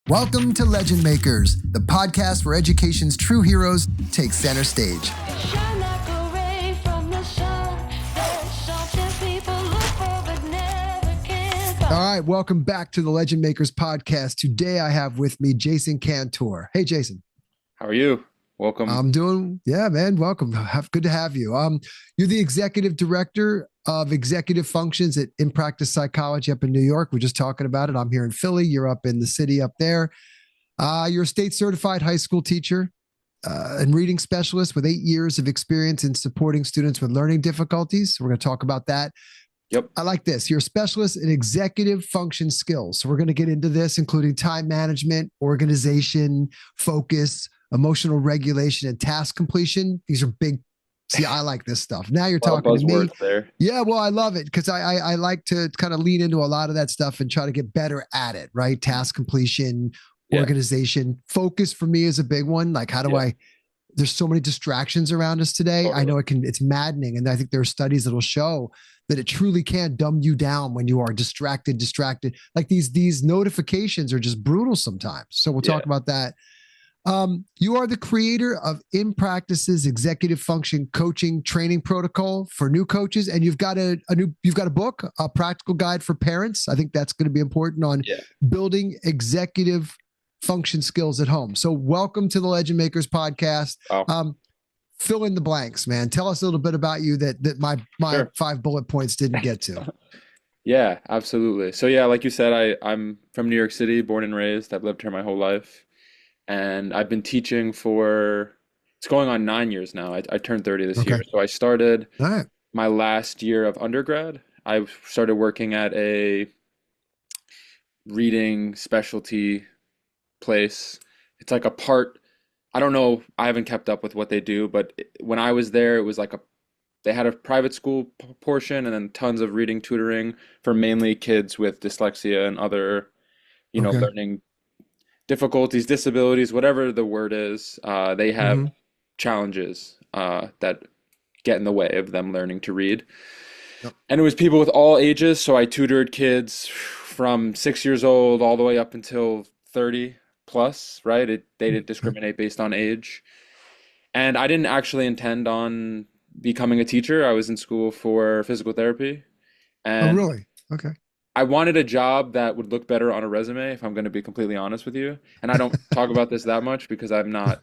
Welcome to Legend Makers, the podcast where education's true heroes take center stage. All right, welcome back to the Legend Makers podcast. Today I have with me Jason Kantor. Hey, Jason. How are you? Welcome. I'm doing, yeah, man. Welcome. Good to have you. You're the executive director of executive functions at InPractice Psychology up in New York. We're just talking about it. I'm here in Philly. You're up in the city up there. You're a state certified high school teacher and reading specialist with 8 years of experience in supporting students with learning difficulties. We're going to talk about that. Yep. I like this. You're a specialist in executive function skills. So we're going to get into this, including time management, organization, focus, emotional regulation, and task completion. These are big. See, I like this stuff. Now you're talking to me. There. Yeah, well, I love it because I like to kind of lean into a lot of that stuff and try to get better at it, right? Task completion, organization, focus for me is a big one. Like, how do there's so many distractions around us today. Totally. I know it's maddening. And I think there are studies that will show that it truly can dumb you down when you are distracted. Like these notifications are just brutal sometimes. So we'll talk about that. You are the creator of InPractice's executive function coaching training protocol for new coaches. And you've got a book, a practical guide for parents. I think that's going to be important on building executive function skills at home. So welcome to the Legend Makers podcast. Wow. Fill in the blanks, man. Tell us a little bit about you that my 5 bullet points didn't get to. Yeah, absolutely. So yeah, like you said, I'm from New York City, born and raised. I've lived here my whole life. And I've been teaching it's going on 9 years now. I turned 30 this year. So I started my last year of undergrad. I started working at a reading specialty place. It's like I don't know, I haven't kept up with what they do, but when I was there, it was like they had a private school portion and then tons of reading tutoring for mainly kids with dyslexia and other, learning difficulties, disabilities, whatever the word is. They have challenges that get in the way of them learning to read. Yep. And it was people with all ages. So I tutored kids from 6 years old all the way up until 30 plus, right? They didn't discriminate based on age. And I didn't actually intend on becoming a teacher. I was in school for physical therapy. And really? Okay. I wanted a job that would look better on a resume, if I'm going to be completely honest with you. And I don't talk about this that much because I'm not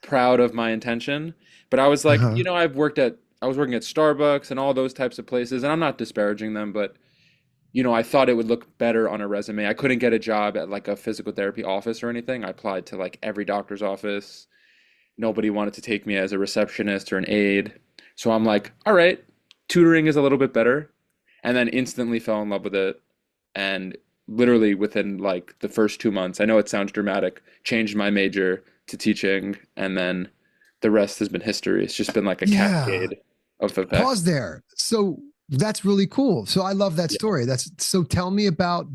proud of my intention. But I was like, I was working at Starbucks and all those types of places, and I'm not disparaging them, but I thought it would look better on a resume. I couldn't get a job at like a physical therapy office or anything. I applied to like every doctor's office. Nobody wanted to take me as a receptionist or an aide. So I'm like, all right, tutoring is a little bit better. And then instantly fell in love with it. And literally within like the first 2 months, I know it sounds dramatic, changed my major to teaching. And then the rest has been history. It's just been like a cascade of effects. Pause there. So that's really cool. So I love that story. So tell me about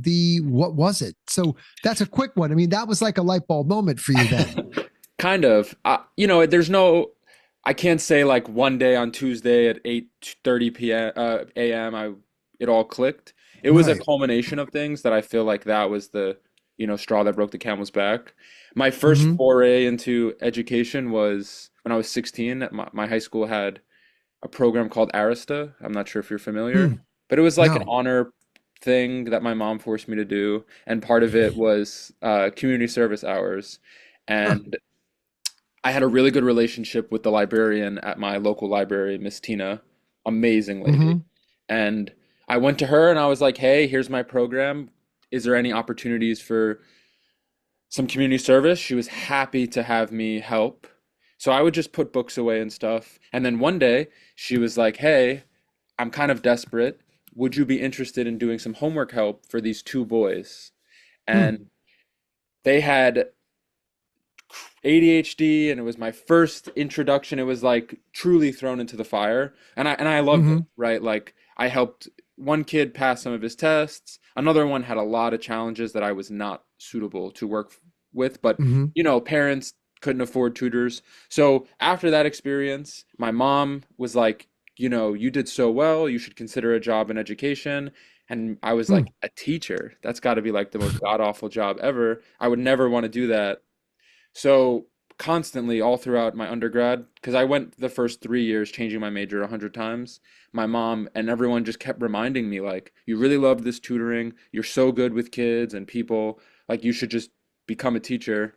what was it? So that's a quick one. I mean, that was like a light bulb moment for you then. Kind of. I can't say like one day on Tuesday at 8:30 a.m. It all clicked. It was a culmination of things that I feel like that was the, straw that broke the camel's back. My first foray into education was when I was 16. My high school had a program called Arista. I'm not sure if you're familiar, but it was like an honor thing that my mom forced me to do. And part of it was community service hours. And I had a really good relationship with the librarian at my local library, Miss Tina. Amazing lady. And I went to her and I was like, hey, here's my program. Is there any opportunities for some community service? She was happy to have me help. So I would just put books away and stuff. And then one day she was like, hey, I'm kind of desperate. Would you be interested in doing some homework help for these 2 boys? And they had ADHD, and it was my first introduction. It was like truly thrown into the fire. And I loved it, right? Like I helped one kid pass some of his tests. Another one had a lot of challenges that I was not suitable to work with, but parents couldn't afford tutors. So after that experience, my mom was like, you did so well, you should consider a job in education. And I was Hmm. like, a teacher? That's got to be like the most god-awful job ever. I would never want to do that. So constantly all throughout my undergrad, because I went the first 3 years changing my major 100 times, my mom and everyone just kept reminding me like, you really love this tutoring. You're so good with kids and people. Like you should just become a teacher.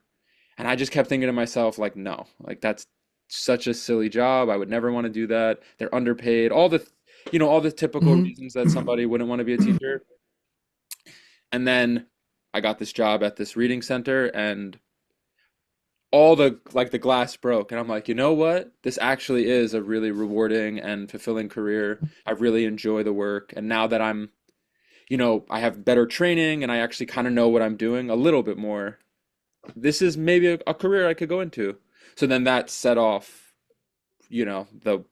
And I just kept thinking to myself, like, no, like that's such a silly job. I would never want to do that. They're underpaid. All the typical Hmm. reasons that somebody wouldn't want to be a teacher. And then I got this job at this reading center and all the glass broke. And I'm like, you know what? This actually is a really rewarding and fulfilling career. I really enjoy the work. And now that I have better training and I actually kind of know what I'm doing a little bit more, this is maybe a career I could go into. So then that set off, the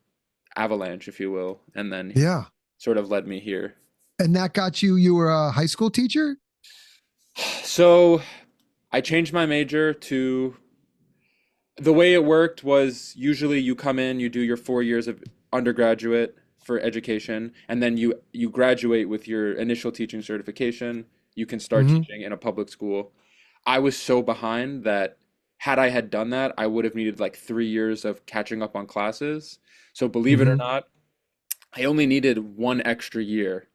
avalanche, if you will, and then Yeah. sort of led me here. And that got you, you were a high school teacher? So I changed my major to the way it worked was usually you come in, you do your 4 years of undergraduate for education, and then you graduate with your initial teaching certification. You can start Hmm. teaching in a public school. I was so behind that had I had done that, I would have needed like 3 years of catching up on classes. So believe it or Hmm. not, I only needed one extra year.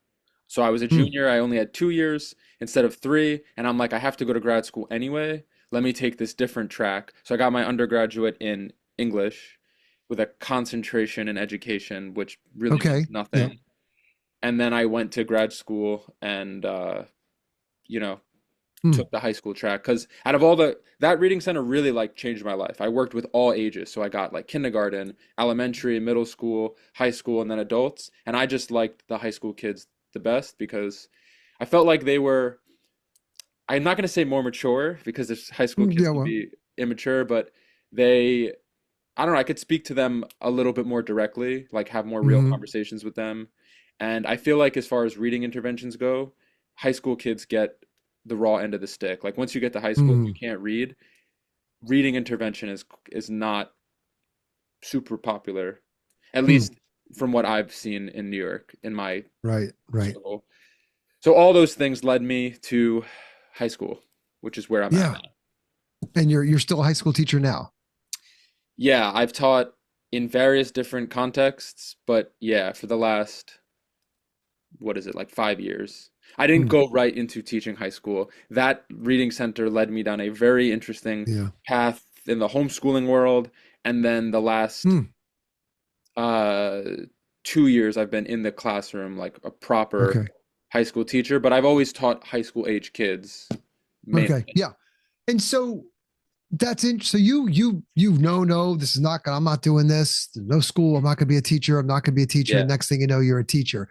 So I was a junior, I only had 2 years instead of three, and I'm like, I have to go to grad school anyway. Let me take this different track. So I got my undergraduate in English with a concentration in education, which really means Okay. Yeah. nothing. And then I went to grad school and you know, Hmm. took the high school track because out of all that reading center really like changed my life. I worked with all ages, so I got like kindergarten, elementary, middle school, high school, and then adults. And I just liked the high school kids the best because I felt like they were. I'm not going to say more mature because there's high school kids Yeah. can Well. be immature, but they. I don't know. I could speak to them a little bit more directly, like have more real Hmm. conversations with them. And I feel like as far as reading interventions go, high school kids get the raw end of the stick. Like once you get to high school, if you Hmm. can't read, reading intervention is not super popular, at Hmm. least from what I've seen in New York in my Right. Right. circle. So all those things led me to high school, which is where I'm at Yeah. now. And you're still a high school teacher now. Yeah, I've taught in various different contexts, but yeah, for the last, what is it, like 5 years. I didn't Hmm. go right into teaching high school. That reading center led me down a very interesting Yeah. path in the homeschooling world. And then the last Hmm. uh 2 years I've been in the classroom like a proper Okay. high school teacher, but I've always taught high school age kids Okay. mainly. Yeah. And so that's in. So you know, no, this is not. I'm not doing this. No school. I'm not going to be a teacher. I'm not going to be a teacher. Yeah. And next thing you know, you're a teacher.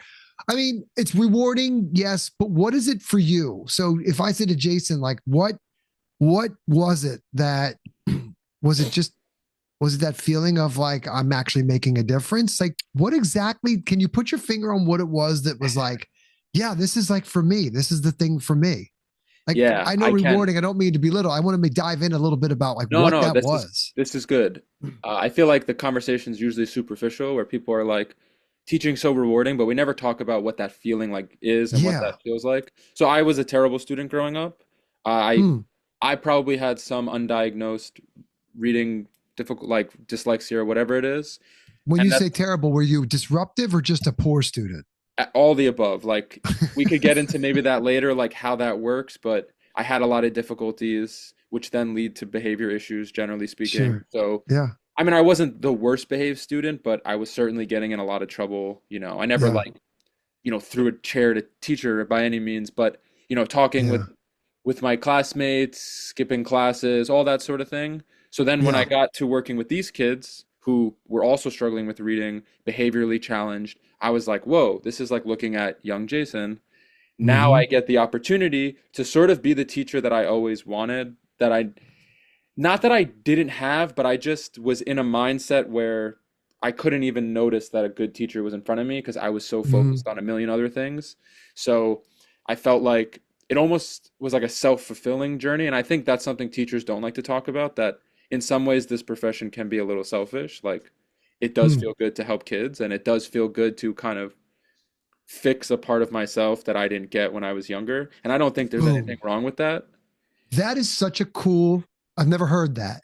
I mean, it's rewarding, yes, but what is it for you? So if I said to Jason, like, what was it that was it just was it that feeling of like I'm actually making a difference? Like, what exactly? Can you put your finger on what it was that was like, yeah, this is like for me. This is the thing for me. Like Yeah, I know I can. rewarding. I don't mean to belittle. I want to dive in a little bit about like No, what no, that this is was. this is good. I feel like the conversation's usually superficial where people are like teaching so rewarding, but we never talk about what that feeling like is and what Yeah. that feels like. So I was a terrible student growing up. Uh, I Hmm. I probably had some undiagnosed reading difficult like dyslexia or whatever it is. When And you that's say terrible, were you disruptive or just a poor student? all the above. Like we could get into maybe that later, like how that works, but I had a lot of difficulties, which then lead to behavior issues, generally speaking. Sure. So, Yeah. I mean, I wasn't the worst behaved student, but I was certainly getting in a lot of trouble. I never Yeah. like, threw a chair at a teacher by any means, but talking Yeah. with my classmates, skipping classes, all that sort of thing. So then when I Yeah. got to working with these kids who were also struggling with reading, behaviorally challenged, I was like, whoa, this is like looking at young Jason. Now Mm-hmm. I get the opportunity to sort of be the teacher that I always wanted, that I not that I didn't have, but I just was in a mindset where I couldn't even notice that a good teacher was in front of me because I was so Mm-hmm. focused on a million other things. So I felt like it almost was like a self-fulfilling journey. And I think that's something teachers don't like to talk about, that in some ways this profession can be a little selfish. Like it does Hmm. feel good to help kids and it does feel good to kind of fix a part of myself that I didn't get when I was younger. And I don't think there's anything Boom. wrong with that. That is such a cool, I've never heard that.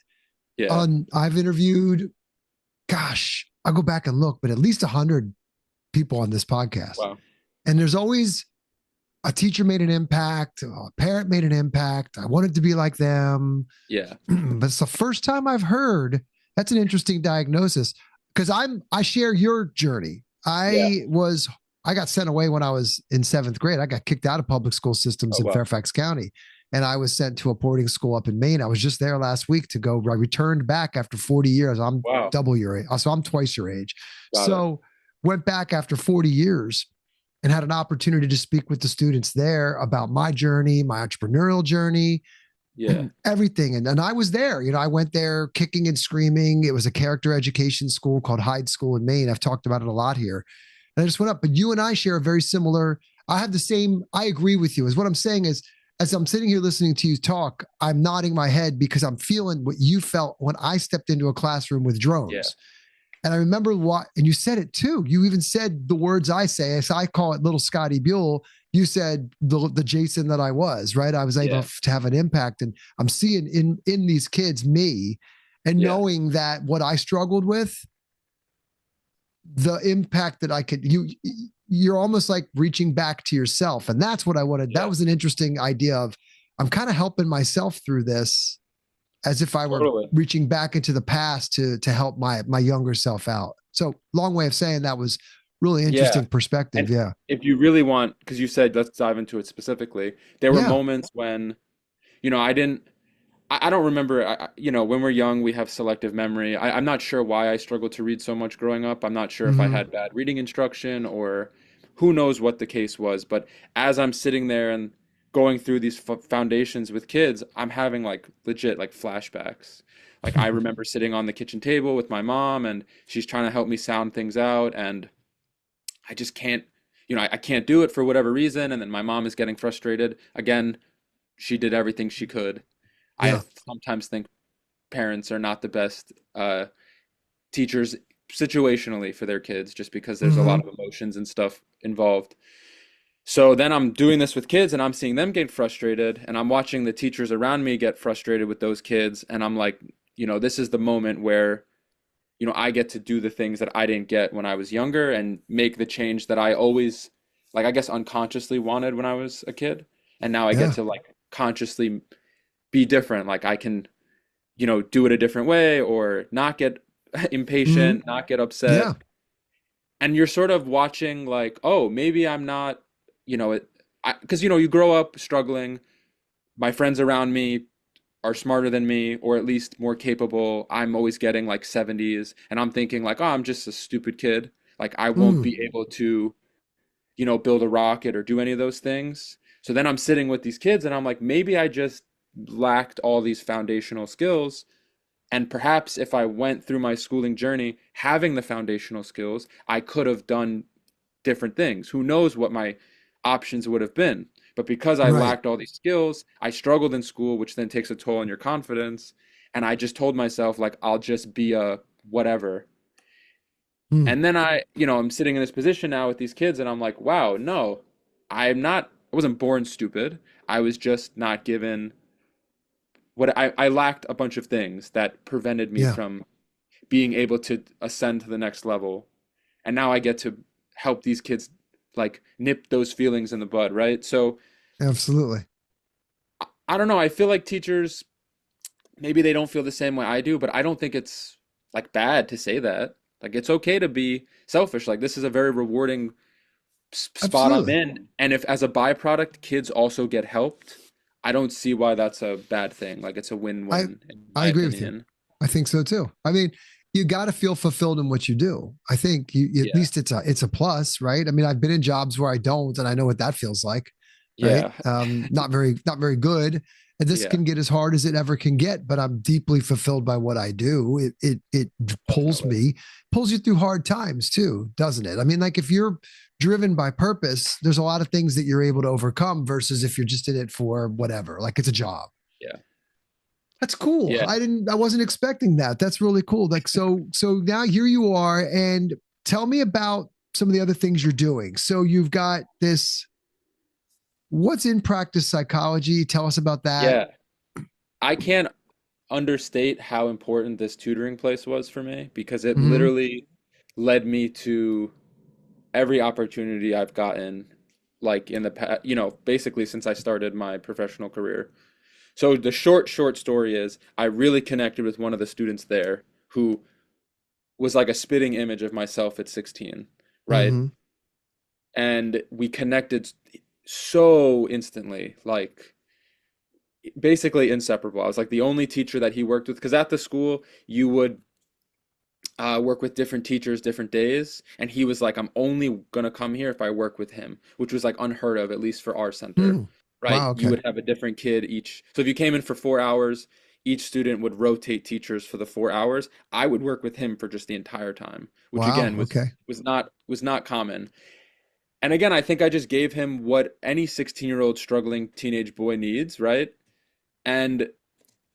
Yeah. I've interviewed, gosh, I'll go back and look, but at least 100 people on this podcast. Wow. And there's always a teacher made an impact, a parent made an impact. I wanted to be like them. Yeah. But it's the first time I've heard that's an interesting diagnosis because I share your journey. Yeah. I got sent away when I was in seventh grade. I got kicked out of public school systems Oh, in wow. Fairfax County. And I was sent to a boarding school up in Maine. I was just there last week to go. I returned back after 40 years. I'm Wow. double your age. So I'm twice your age. Got it. So went back after 40 years and had an opportunity to speak with the students there about my journey, my entrepreneurial journey, Yeah. everything. And I was there. I went there kicking and screaming. It was a character education school called Hyde School in Maine. I've talked about it a lot here. And I just went up. But you and I share a very similar, I have the same, I agree with you. Is what I'm saying is, as I'm sitting here listening to you talk, I'm nodding my head because I'm feeling what you felt when I stepped into a classroom with Yeah. drones. And I remember what, and you said it too. You even said the words I say, as I call it little Scotty Buell. You said the Jason that I was, right? I was able Yeah. to have an impact. And I'm seeing in these kids me, and Yeah. knowing that what I struggled with, the impact that I could, you're almost like reaching back to yourself. And that's what I wanted. That Yeah. was an interesting idea of I'm kind of helping myself through this as if I were Totally. reaching back into the past to help my younger self out. So long way of saying that was really Yeah. interesting perspective. And Yeah. if you really want, because you said let's dive into it specifically, there were Yeah. moments when, I didn't, I don't remember, when we're young, we have selective memory. I'm not sure why I struggled to read so much growing up. I'm not sure if I Mm-hmm. had bad reading instruction or who knows what the case was. But as I'm sitting there and going through these foundations with kids, I'm having like legit like flashbacks. Like I remember sitting on the kitchen table with my mom and she's trying to help me sound things out and I just can't, I can't do it for whatever reason. And then my mom is getting frustrated. Again, she did everything she could. I Yeah. sometimes think parents are not the best teachers situationally for their kids just because there's a lot Mm-hmm. of emotions and stuff involved. So then I'm doing this with kids and I'm seeing them get frustrated and I'm watching the teachers around me get frustrated with those kids and I'm like, this is the moment where I get to do the things that I didn't get when I was younger and make the change that I always, like, I guess unconsciously wanted when I was a kid. And now I get Yeah. to like consciously be different. Like I can, do it a different way or not get Mm-hmm. impatient, not get upset. Yeah. And you're sort of watching like, oh, maybe I'm not, it, because, you grow up struggling. My friends around me are smarter than me or at least more capable. I'm always getting like 70s and I'm thinking like, oh, I'm just a stupid kid. Like I won't Mm. be able to, build a rocket or do any of those things. So then I'm sitting with these kids and I'm like, maybe I just lacked all these foundational skills. And perhaps if I went through my schooling journey having the foundational skills, I could have done different things. Who knows what my options would have been? But because I Right. lacked all these skills, I struggled in school, which then takes a toll on your confidence. And I just told myself, like, I'll just be a whatever. Mm. And then I'm sitting in this position now with these kids, and I'm like, wow, no, I wasn't born stupid. I was just not given I lacked a bunch of things that prevented me Yeah. from being able to ascend to the next level. And now I get to help these kids like nip those feelings in the bud, right? So Absolutely. I don't know. I feel like teachers, maybe they don't feel the same way I do, but I don't think it's like bad to say that. Like it's okay to be selfish. Like this is a very rewarding spot I'm Absolutely. in. And if as a byproduct, kids also get helped, I don't see why that's a bad thing. Like it's a I win-win in I my agree with you. opinion. I think so too. I mean, you got to feel fulfilled in what you do. I think at Yeah. least it's a plus, right? I mean, I've been in jobs where I don't, and I know what that feels like, right? Yeah. Not very good. And this Yeah, can get as hard as it ever can get, but I'm deeply fulfilled by what I do. It pulls definitely. me, pulls you through hard times too, doesn't it? I mean, like if you're driven by purpose, there's a lot of things that you're able to overcome versus if you're just in it for whatever, like it's a job. Yeah. That's cool. Yeah. I wasn't expecting that. That's really cool. Like, so now here you are. And tell me about some of the other things you're doing. So you've got this, what's in practice psychology? Tell us about that. Yeah. I can't understate how important this tutoring place was for me because it Mm-hmm. literally led me to every opportunity I've gotten, like in the past, basically since I started my professional career. So the short story is I really connected with one of the students there who was like a spitting image of myself at 16, right? Mm-hmm. And we connected so instantly, like basically inseparable. I was like the only teacher that he worked with because at the school you would work with different teachers different days, and he was like, I'm only gonna come here if I work with him, which was like unheard of, at least for our center, Mm. right? Wow. You Okay. would have a different kid each. So if you came in for 4 hours, each student would rotate teachers for the 4 hours. I would work with him for just the entire time, which Wow. again Okay. was not common. And again, I think I just gave him what any 16-year-old struggling teenage boy needs, right? And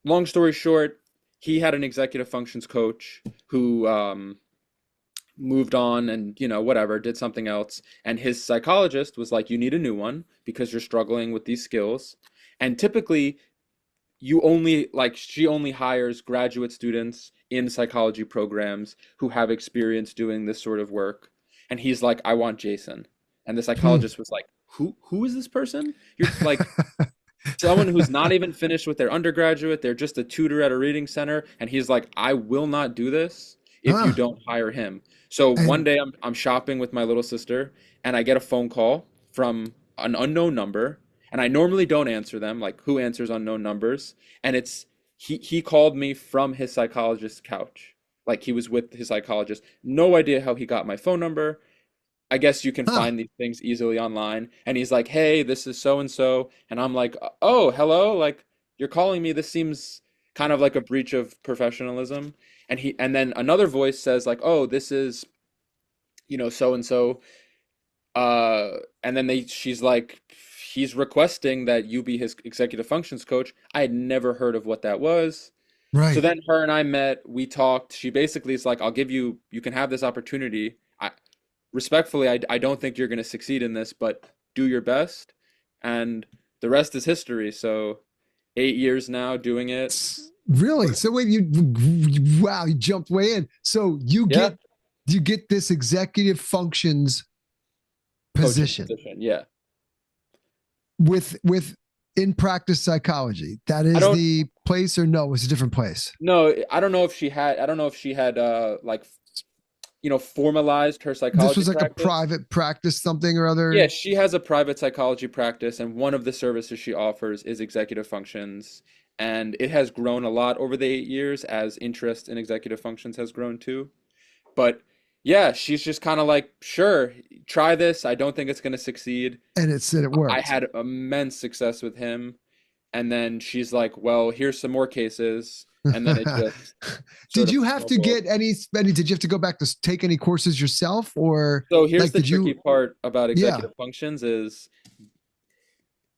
long story short, he had an executive functions coach who moved on and whatever, did something else, and his psychologist was like, you need a new one because you're struggling with these skills. And typically you only like she only hires graduate students in psychology programs who have experience doing this sort of work. And he's like, I want Jason. And the Hmm. psychologist was like, who is this person? You're like someone who's not even finished with their undergraduate, they're just a tutor at a reading center, and he's like, I will not do this if you Huh. don't hire him. So one And day I'm shopping with my little sister, and I get a phone call from an unknown number, and I normally don't answer them, like who answers unknown numbers? And it's he called me from his psychologist's couch. Like he was with his psychologist. No idea how he got my phone number. I guess you can huh. find these things easily online. And he's like, hey, this is so and so. And I'm like, oh, hello. Like, you're calling me. This seems kind of like a breach of professionalism. And then another voice says, like, oh, this is, so and so. And then she's like, he's requesting that you be his executive functions coach. I had never heard of what that was. So Right. then her and I met, we talked. She basically is like, you can have this opportunity. Respectfully, I don't think you're going to succeed in this, but do your best. And the rest is history. So 8 years now doing it. Really? So wait, wow, you jumped way in. So Yeah. you get this executive functions Coaching position position. Yeah. with in practice psychology. That I is don't the place, or no, it's a different place. know. I don't know if she had like, formalized her This psychology was like a practice. private practice, something or Yeah, other. she has a private psychology practice, and one of the services she offers is executive functions. And it has grown a lot over the 8 years as interest in executive functions has grown too. But yeah, she's just kind of like, sure, try this. I don't think it's going to succeed. And it said it I worked. had immense success with him. And then she's like, well, here's some more cases. And then it just sort Did of you have to snowballed. get any, did you have to go back to take any courses yourself, or So here's like, the did tricky you? part about Yeah. executive functions is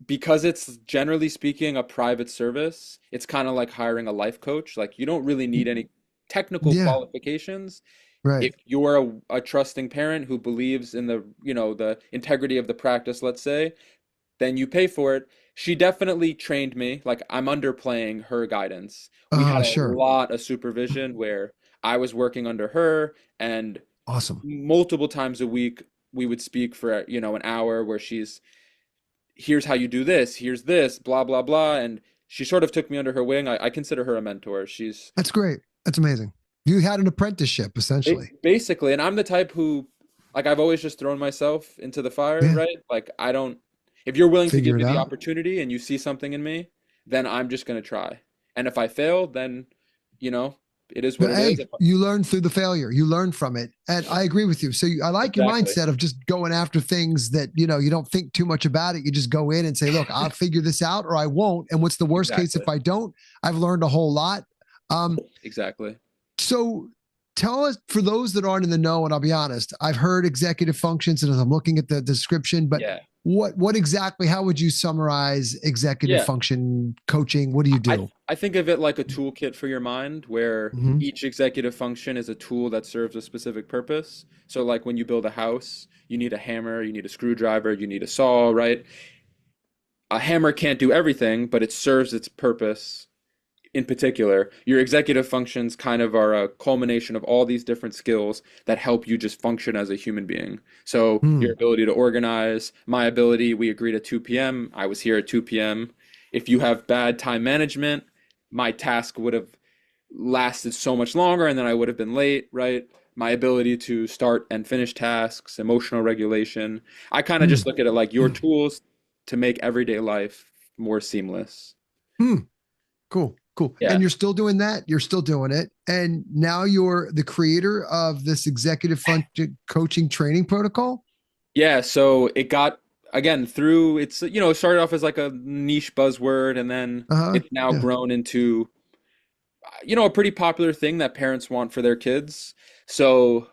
because it's generally speaking a private service, it's kind of like hiring a life coach. Like you don't really need any technical Yeah. qualifications. Right. If you're a trusting parent who believes in the integrity of the practice, let's say, then you pay for it. She definitely trained me. Like I'm underplaying her guidance. We had a Sure. lot of supervision where I was working under her, and Awesome. multiple times a week we would speak for an hour where she's, here's how you do this, here's this, blah blah blah, and she sort of took me under her wing. I consider her a mentor. She's That's great. That's amazing. You had an apprenticeship essentially. basically, and I'm the type who, like, I've always just thrown myself into the fire, Yeah. right? Like I don't, if you're willing to Figure give it me the out. opportunity and you see something in me, then I'm just gonna try. And if I fail, then you know it is what But it is. hey, you learn through the failure. You learn from it. And I agree with you. So I like your Exactly, mindset of just going after things that, you don't think too much about it. You just go in and say, look, I'll figure this out or I won't. And what's the worst case exactly, if I don't? I've learned a whole lot. Um, exactly. so tell us, for those that aren't in the know, and I'll be honest, I've heard executive functions and as I'm looking at the description, but Yeah. what exactly, how would you summarize executive Yeah. function coaching? What do you do? I think of it like a toolkit for your mind where Mm-hmm. each executive function is a tool that serves a specific purpose. So like when you build a house, you need a hammer, you need a screwdriver, you need a saw, right? A hammer can't do everything, but it serves its purpose in particular. Your executive functions kind of are a culmination of all these different skills that help you just function as a human being. So your Hmm. ability to organize, my ability, we agreed at 2 p.m. I was here at 2 p.m. If you have bad time management, my task would have lasted so much longer and then I would have been late, right? My ability to start and finish tasks, emotional regulation. I kind of Hmm. just look at it like your tools to make everyday life more seamless. Hmm. Cool. Cool. And Yeah. you're still doing that. You're still doing it. And now you're the creator of this executive function coaching training protocol. Yeah, so it got again through it's it started off as like a niche buzzword and then Uh huh. it's now Yeah. grown into a pretty popular thing that parents want for their kids. So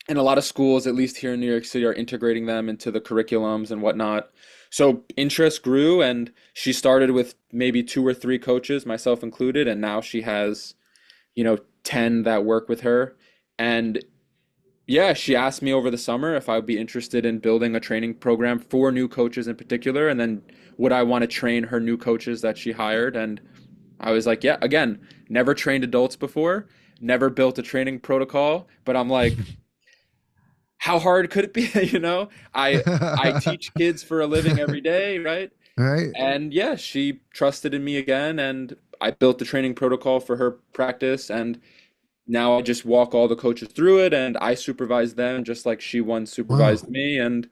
and a lot of schools, at least here in New York City, are integrating them into the curriculums and whatnot. So interest grew, and she started with maybe two or three coaches, myself included, and now she has, 10 that work with her. And yeah, she asked me over the summer if I would be interested in building a training program for new coaches in particular, and then would I want to train her new coaches that she hired? And I was like, yeah, again, never trained adults before, never built a training protocol, but I'm like, how hard could it be? I teach kids for a living every day, right? Right. And yeah, she trusted in me again, and I built the training protocol for her practice, and now I just walk all the coaches through it, and I supervise them just like she once Wow. supervised me, and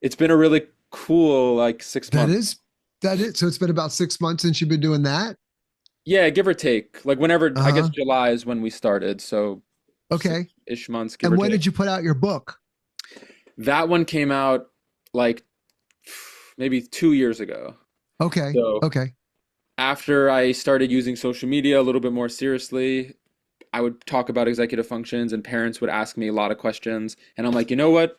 it's been a really cool like six That months. is that is. So it's been about 6 months since you've been doing that. Yeah, give or take. Like whenever, Uh I guess huh. July is when we started, so Okay. six-ish months, give And or when take. did you put out your book? That one came out like maybe 2 years ago. Okay. So Okay. after I started using social media a little bit more seriously, I would talk about executive functions and parents would ask me a lot of questions. And I'm like, you know what?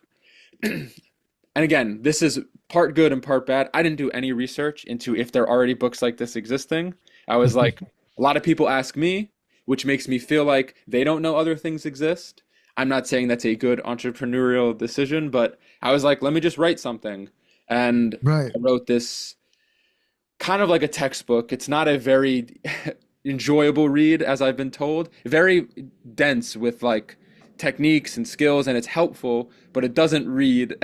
And again, this is part good and part bad. I didn't do any research into if there are already books like this existing. I was like, a lot of people ask me, which makes me feel like they don't know other things exist. I'm not saying that's a good entrepreneurial decision, but I was like, let me just write something. And Right. I wrote this kind of like a textbook. It's not a very enjoyable read, as I've been told. Very dense with like techniques and skills, and it's helpful, but it doesn't read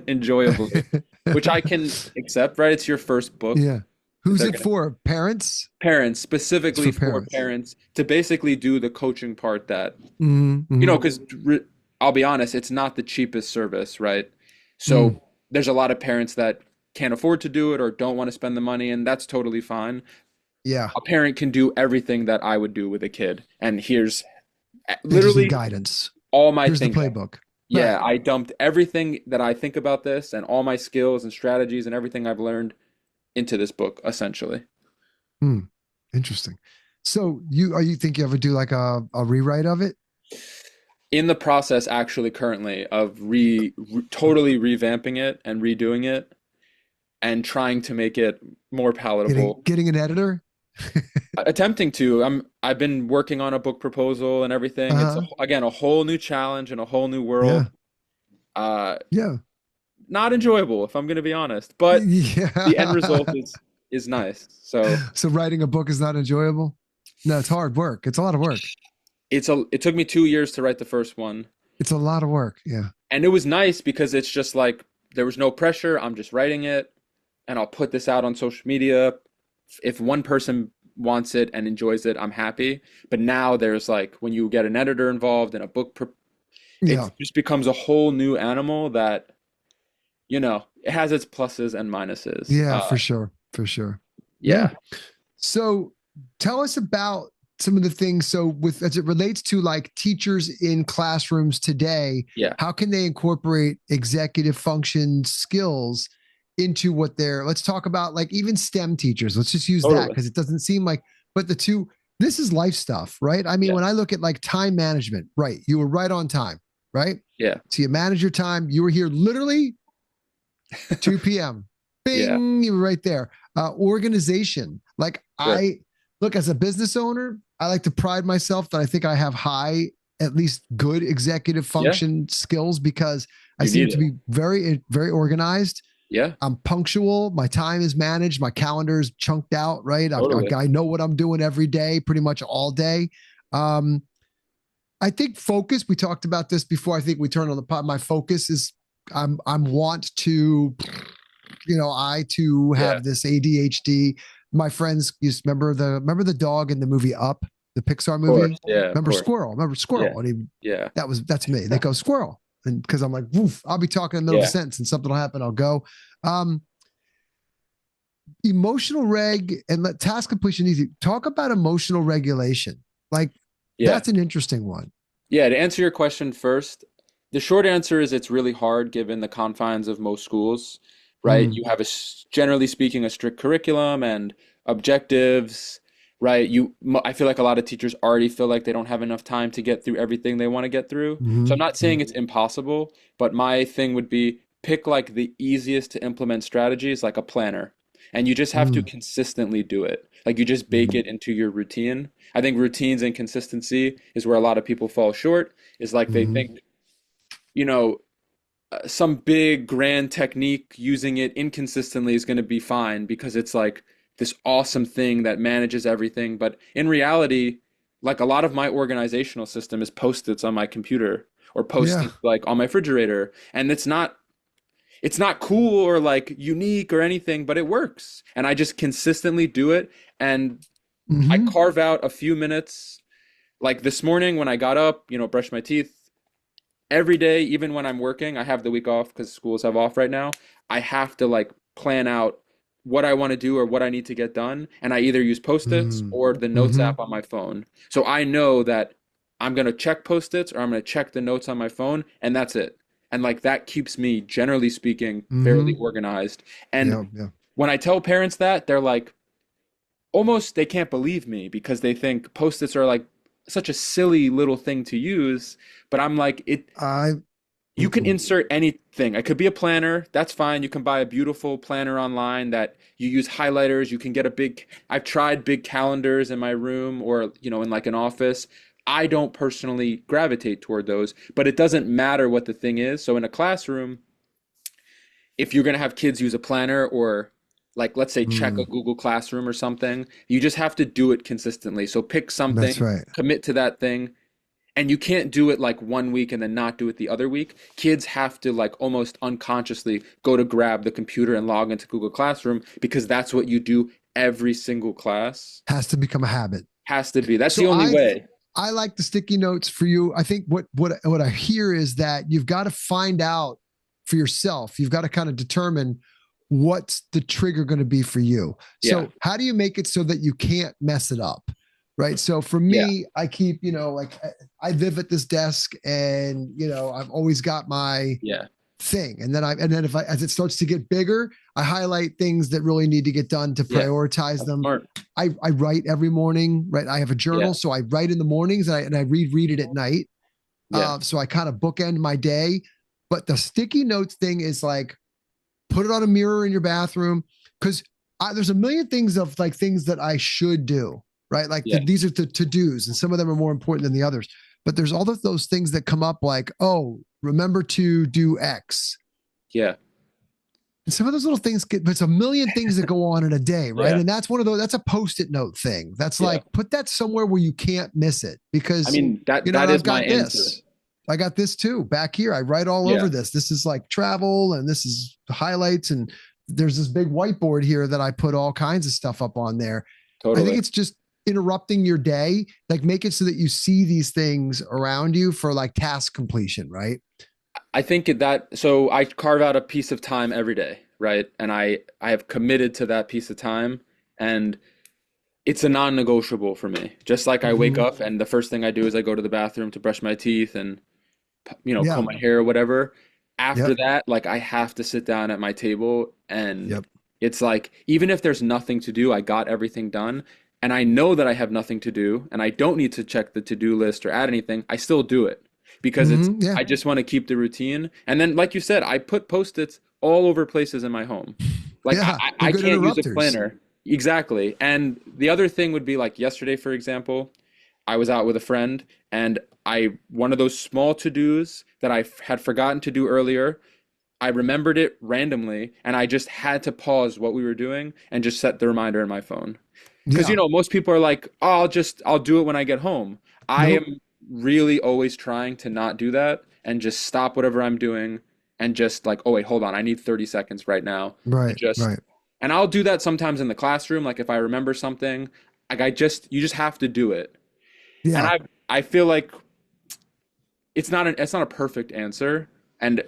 enjoyably, which I can accept, right? It's your first book. Yeah. Who's They're it gonna for? Parents? parents It's specifically for for parents. parents to basically do the coaching part that Mm-hmm. because I'll be honest, it's not the cheapest service, right? Mm. So there's a lot of parents that can't afford to do it or don't want to spend the money, and that's totally fine. Yeah. A parent can do everything that I would do with a kid. And here's They just need literally guidance. all my Here's the thinking. playbook. Yeah, Right. I dumped everything that I think about this and all my skills and strategies and everything I've learned into this book, essentially. Hmm. Interesting. So you think you ever do like a rewrite of it? In the process, actually, currently, of totally revamping it and redoing it and trying to make it more Getting palatable. getting an editor? Attempting to. I've been working on a book proposal and everything. It's Uh-huh. again a whole new challenge and a whole new Yeah. world. Uh, Yeah. not enjoyable, if I'm going to be honest, but the end result Yeah. is nice. So So writing a book is not enjoyable? No, it's hard work. It's a lot of work. it took me 2 years to write the first one, It's a lot of work. Yeah. and it was nice because it's just like there was no pressure. I'm just writing it, and I'll put this out on social media. If one person wants it and enjoys it, I'm happy. But now there's like when you get an editor involved in a book, it Yeah. just becomes a whole new animal that it has its pluses and minuses. Yeah, for sure. For sure. Yeah. Yeah, So tell us about some of the things. So with as it relates to like teachers in classrooms today, yeah, how can they incorporate executive function skills into what they're let's talk about like even STEM teachers. Let's just use that totally. because it doesn't seem like but the two this is life stuff, right? I mean, Yeah. when I look at like time management, right? You were right on time, right? Yeah. So you manage your time. You were here literally 2 p.m. Yeah. Bing, you were right there. Organization. Like Sure. I look as a business owner, I like to pride myself that I think I have high, at least good executive Yeah. function skills because I You seem need to it. be very, very organized. Yeah. I'm punctual. My time is managed. My calendar is chunked out, right? Totally. I know what I'm doing every day, pretty much all day. Um, I think focus, we talked about this before. I think we turned on the pod. My focus is I'm want to, I too Yeah. have this ADHD. My friends used to remember the dog in the movie Up, the Pixar Of course. movie. Yeah. Of course. Remember Yeah. Squirrel, and Yeah. that's me. They go Squirrel, and because I'm like, woof, I'll be talking in the middle of a Yeah. sentence and something will happen. I'll go. Um, Emotional reg and let task completion easy. Talk about emotional regulation. Like Yeah. that's an interesting one. Yeah. To answer your question first, the short answer is it's really hard given the confines of most schools, right? Mm, You have generally speaking, a strict curriculum and objectives, right? I feel like a lot of teachers already feel like they don't have enough time to get through everything they want to get through. So I'm mm, not saying it's impossible, but my thing would be pick like the easiest to implement strategies, like a planner. And you just have to mm, consistently do it. Like you just bake mm, it into your routine. I think routines and consistency is where a lot of people fall short, is like they mm, think, you know, some big grand technique using it inconsistently is going to be fine because it's like this awesome thing that manages everything. But in reality, like a lot of my organizational system is post-its on my computer or yeah. post-its like on my refrigerator. And it's not cool or like unique or anything, but it works. And I just consistently do it. And I Mm-hmm. carve out a few minutes. Like this morning when I got up, brushed my teeth, every day, even when I'm working, I have the week off because schools have off right now. I have to like plan out what I want to do or what I need to get done. And I either use Post-its Mm, or the Notes mm-hmm. app on my phone. So I know that I'm going to check Post-its or I'm going to check the notes on my phone, and that's it. And like that keeps me, generally speaking, fairly Mm-hmm. organized. And Yeah, yeah. when I tell parents that, they're like, almost they can't believe me because they think Post-its are like such a silly little thing to use. But I'm like, I you can insert anything. It could be a planner. That's fine. You can buy a beautiful planner online that you use highlighters. You can get I've tried big calendars in my room or, in like an office. I don't personally gravitate toward those, but it doesn't matter what the thing is. So in a classroom, if you're going to have kids use a planner or like, let's say, check a mm, Google Classroom or something, you just have to do it consistently. So pick that's something, right. commit to that thing, and you can't do it like one week and then not do it the other week. Kids have to like almost unconsciously go to grab the computer and log into Google Classroom because that's what you do every single class. Has to become a habit. Has to be. That's the So only way. I like the sticky notes for you. I think what I hear is that you've got to find out for yourself. You've got to kind of determine what's the trigger going to be for you. Yeah. So how do you make it so that you can't mess it up? Right. So for Yeah. me, I keep, like I live at this desk and, I've always got my Yeah. thing. And then if as it starts to get bigger, I highlight things that really need to get done to Yeah. prioritize That's them. smart. I write every morning, right? I have a Yeah. journal. So I write in the mornings and I read it at night. Yeah. So I kind of bookend my day. But the sticky notes thing is like, put it on a mirror in your bathroom because there's a million things of like things that I should do, right? Like Yeah. these are the to dos, and some of them are more important than the others. But there's all of those things that come up like, oh, remember to do X. Yeah. And some of those little things but it's a million things that go on in a day, right? Yeah. And that's one of those, that's a post-it note thing. That's Yeah. like, put that somewhere where you can't miss it I because, mean, that and I've is my got answer. this. I got this too back here. I write all Yeah. over this. This is like travel and this is highlights. And there's this big whiteboard here that I put all kinds of stuff up on there. I think Totally. it's just interrupting your day. Like make it so that you see these things around you for like task completion, right? I think so I carve out a piece of time every day, right? And I have committed to that piece of time and it's a non-negotiable for me. Just like I wake Mm-hmm. up and the first thing I do is I go to the bathroom to brush my teeth and Yeah. comb my hair or whatever. After Yep. that, like I have to sit down at my table and Yep. it's like even if there's nothing to do, I got everything done. and I know that I have nothing to do and I don't need to check the to-do list or add anything, I still do it because Yeah. I just want to keep the routine. And then, like you said, I put post-its all over places in my home. Like Yeah. They're I good can't use a interrupters. planner. Exactly. And the other thing would be like yesterday, for example, I was out with a friend and one of those small to-dos that had forgotten to do earlier, I remembered it randomly and I just had to pause what we were doing and just set the reminder in my phone. Because Yeah. most people are like, oh, I'll do it when I get home. I Nope. am really always trying to not do that and just stop whatever I'm doing and just like, oh wait, hold on, I need 30 seconds right now to Right. just Right. and I'll do that sometimes in the classroom, like if I remember something, like you just have to do it. And Yeah. I feel like it's not a perfect answer, and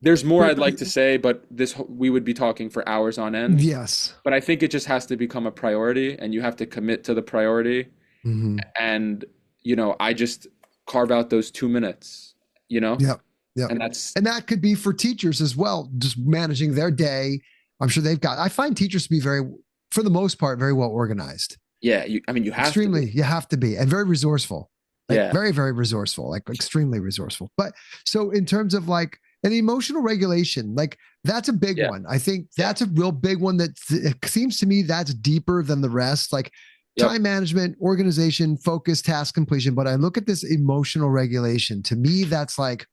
there's more But I'd like to say, but we would be talking for hours on end. yes. But I think it just has to become a priority, and you have to commit to the priority. Hmm. And I just carve out those 2 minutes, Yep. Yep. and that's And that could be for teachers as well, just managing their day. I'm sure I find teachers to be for the most part, very well organized. yeah. I mean, you have to Extremely, be. you have to be, and very resourceful, like Yeah, very, very resourceful, like extremely resourceful. But so in terms of like an emotional regulation, like that's a big yeah, one. I think yeah. that's a real big one that it seems to me that's deeper than the rest. Like Yep. time management, organization, focus, task completion. But I look at this emotional regulation. To me, that's like,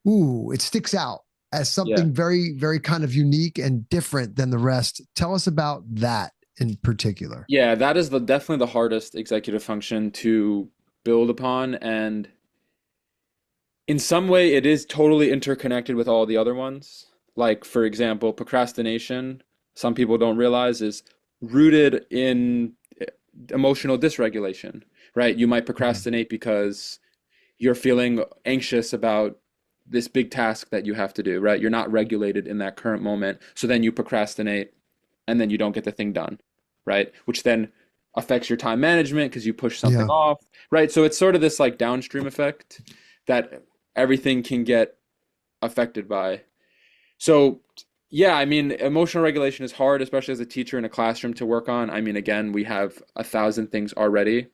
ooh, it sticks out as Yeah. something very, very kind of unique and different than the rest. Tell us about that in particular. Yeah, that is definitely the hardest executive function to build upon, and in some way it is totally interconnected with all the other ones. Like for example, procrastination, some people don't realize is rooted in emotional dysregulation, right? You might Mhm. procrastinate because you're feeling anxious about this big task that you have to do, right? You're not regulated in that current moment. So then you procrastinate and then you don't get the thing done, right? Which then affects your time management because you push something Yeah. off, right? So it's sort of this like downstream effect that everything can get affected by. So, yeah, I mean, emotional regulation is hard, especially as a teacher in a classroom to work on. I mean, again, we have 1,000 things already.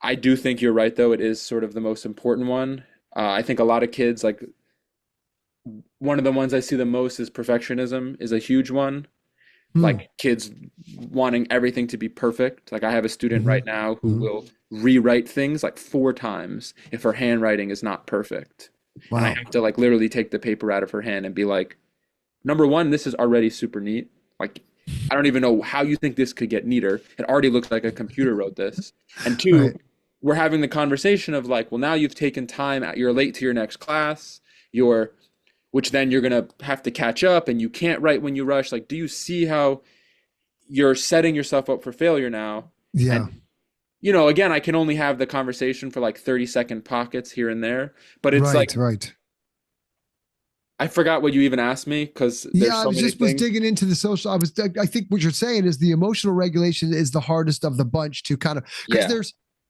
I do think you're right, though. It is sort of the most important one. I think a lot of kids, like one of the ones I see the most is perfectionism is a huge one. Hmm. Like kids wanting everything to be perfect. Like I have a student Hmm. right now who Hmm. will rewrite things like 4 times if her handwriting is not perfect. And I Wow. have to like literally take the paper out of her hand and be like, number one, this is already super neat. Like, I don't even know how you think this could get neater. It already looks like a computer wrote this. And two, Right. we're having the conversation of like, well, now you've taken time, you're late to your next class, you're, which then you're gonna have to catch up and you can't write when you rush. Like, do you see how you're setting yourself up for failure now? Yeah. And, again, I can only have the conversation for like 30-second pockets here and there, but it's like, Right. Right. I forgot what you even asked me because Yeah, there's I so was many just things. digging into the social. I think what you're saying is the emotional regulation is the hardest of the bunch to kind of because Yeah,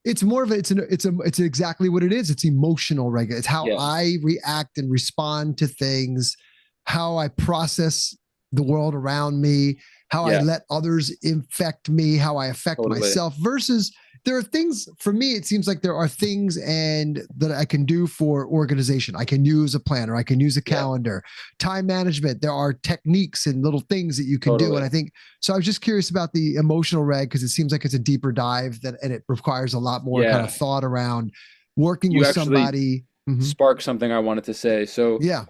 it's more of a, it's exactly what it is. It's emotional regulation. It's how yeah, I react and respond to things, how I process the world around me, how I yeah, let others infect me, how I affect totally. myself versus there are things for me it seems like there are things and that I can do for organization. I can use a planner, I can use a Yeah, calendar, time management. There are techniques and little things that you can do. And totally. I think so. I was just curious about the emotional reg because it seems like it's a deeper dive that and it requires a lot more kind of Yeah, thought around working you with actually somebody. Mhm. sparked something I wanted to say. So Yeah.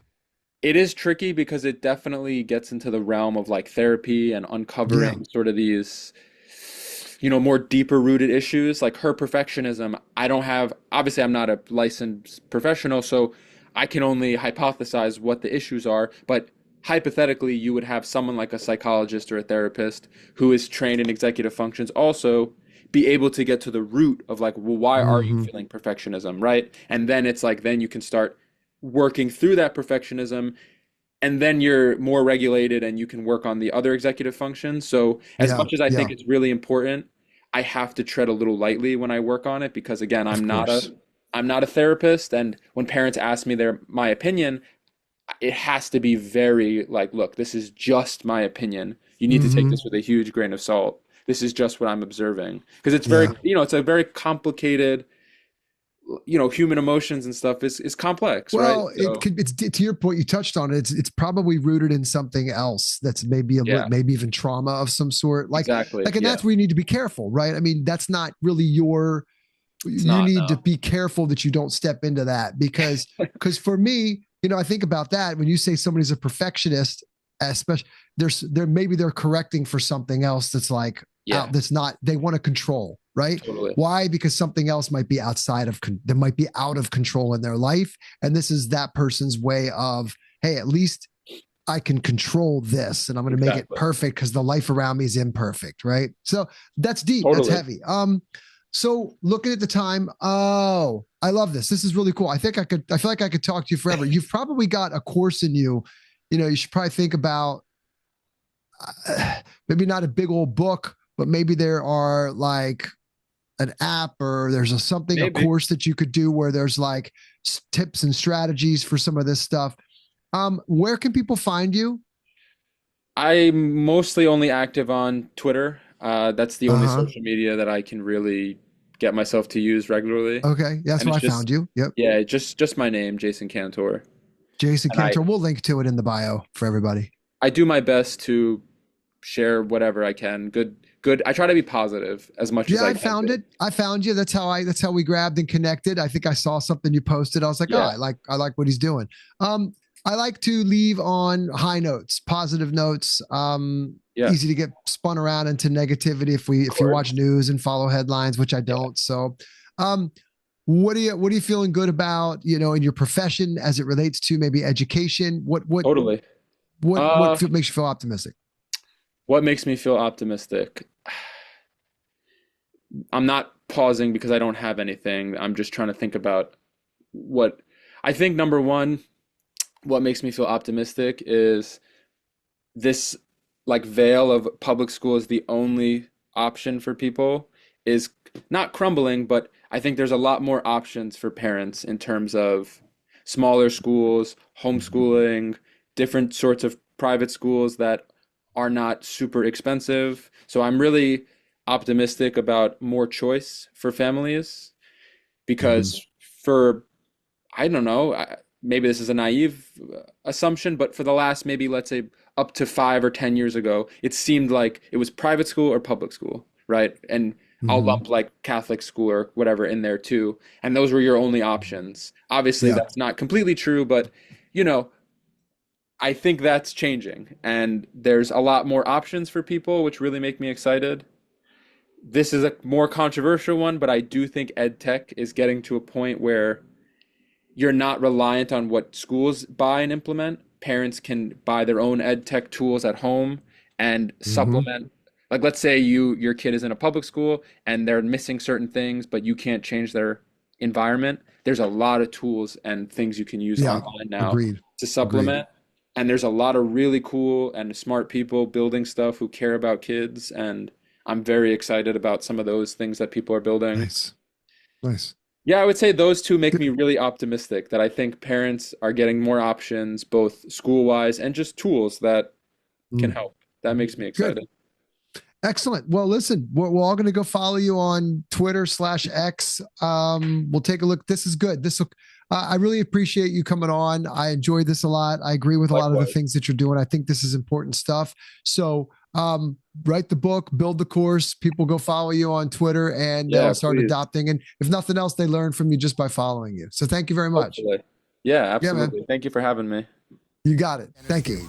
it is tricky because it definitely gets into the realm of like therapy and Yeah. uncovering sort of these, more deeper rooted issues. Like her perfectionism, I don't have, obviously, I'm not a licensed professional, so I can only hypothesize what the issues are. But hypothetically, you would have someone like a psychologist or a therapist who is trained in executive functions also be able to get to the root of like, well, why are you Hmm. feeling perfectionism, right? And then it's like, then you can start working through that perfectionism and then you're more regulated and you can work on the other executive functions. So as Yeah. much as I Yeah. think it's really important, I have to tread a little lightly when I work on it because again, Of course. I'm not a therapist, and when parents ask me my opinion, it has to be very like, look, this is just my opinion. You need to take Hmm. this with a huge grain of salt this is just what I'm observing. Because it's very, Yeah. it's a very complicated, human emotions and stuff is complex, right? Well, it So could. It's to your point. You touched on it. It's probably rooted in something else that's maybe yeah, maybe even trauma of some sort. exactly. And Yeah, that's where you need to be careful, right? I mean, that's not really your. it's You not, need to no. be careful that you don't step into that because for me, I think about that when you say somebody's a perfectionist, especially maybe they're correcting for something else that's like Yeah, out that's not they want to control, right? totally. Why? Because something else might be outside of that might be out of control in their life, and this is that person's way of, hey, at least I can control this, and I'm going to make it Exactly. perfect because the life around me is imperfect, right? So that's deep, that's Totally. heavy. So looking at the time, oh, I love this. This is really cool. I feel like I could talk to you forever. You've probably got a course in you. You should probably think about maybe not a big old book, but maybe there are like an app or there's a Maybe. course that you could do where there's like tips and strategies for some of this stuff. Where can people find you? I'm mostly only active on Twitter. That's the Uh only huh. social media that I can really get myself to use regularly. Okay. That's And where it's I just, found you. Yep. yeah, just my name, Jason Cantor. Jason And I Kantor. We'll link to it in the bio for everybody. I do my best to share whatever I can. Good. I try to be positive as much as Yeah, I I can found be. it. I found you. That's how we grabbed and connected. I think I saw something you posted. I was like, oh, Yeah. I like what he's doing. Um, I like to leave on high notes, positive notes. Yeah. Easy to get spun around into negativity Of if you watch course. news and follow headlines, which I Yeah. don't. So um what are you feeling good about, in your profession as it relates to maybe education? Totally. What Uh, makes you feel optimistic? what makes me feel optimistic? I'm not pausing because I don't have anything. I'm just trying to think about what I think number one, what makes me feel optimistic is this like veil of public school is the only option for people is not crumbling, but I think there's a lot more options for parents in terms of smaller schools, homeschooling, different sorts of private schools that are not super expensive. So I'm really optimistic about more choice for families Mm-hmm. because for I don't know. Maybe this is a naive assumption, but for the last maybe let's say up to 5 or 10 years ago, it seemed like it was private school or public school, right? And I'll Mm-hmm. lump like Catholic school or whatever in there too. And those were your only options. Obviously, Yeah. that's not completely true, but you know, I think that's changing. And there's a lot more options for people, which really make me excited. This is a more controversial one, but I do think ed tech is getting to a point where you're not reliant on what schools buy and implement. Parents can buy their own ed tech tools at home and Mm-hmm. supplement. Like let's say your kid is in a public school and they're missing certain things, but you can't change their environment. There's a lot of tools and things you can use Yeah. online now Agreed. to Agreed. supplement. And there's a lot of really cool and smart people building stuff who care about kids. And I'm very excited about some of those things that people are building. Nice. Nice. Yeah, I would say those two make Good. me really optimistic that I think parents are getting more options, both school-wise and just tools that can Mm. help. That makes me Good. excited. Excellent. Well, listen, we're all going to go follow you on Twitter/X. We'll take a look. This is good. I really appreciate you coming on. I enjoyed this a lot. I agree with a lot of the Likewise. things that you're doing. I think this is important stuff. So, write the book, build the course. People go follow you on Twitter and Yeah, they'll start please. adopting. And if nothing else, they learn from you just by following you. So thank you very much. Hopefully. Yeah, Yeah, man. absolutely. Thank you for having me. You got it. Thank you.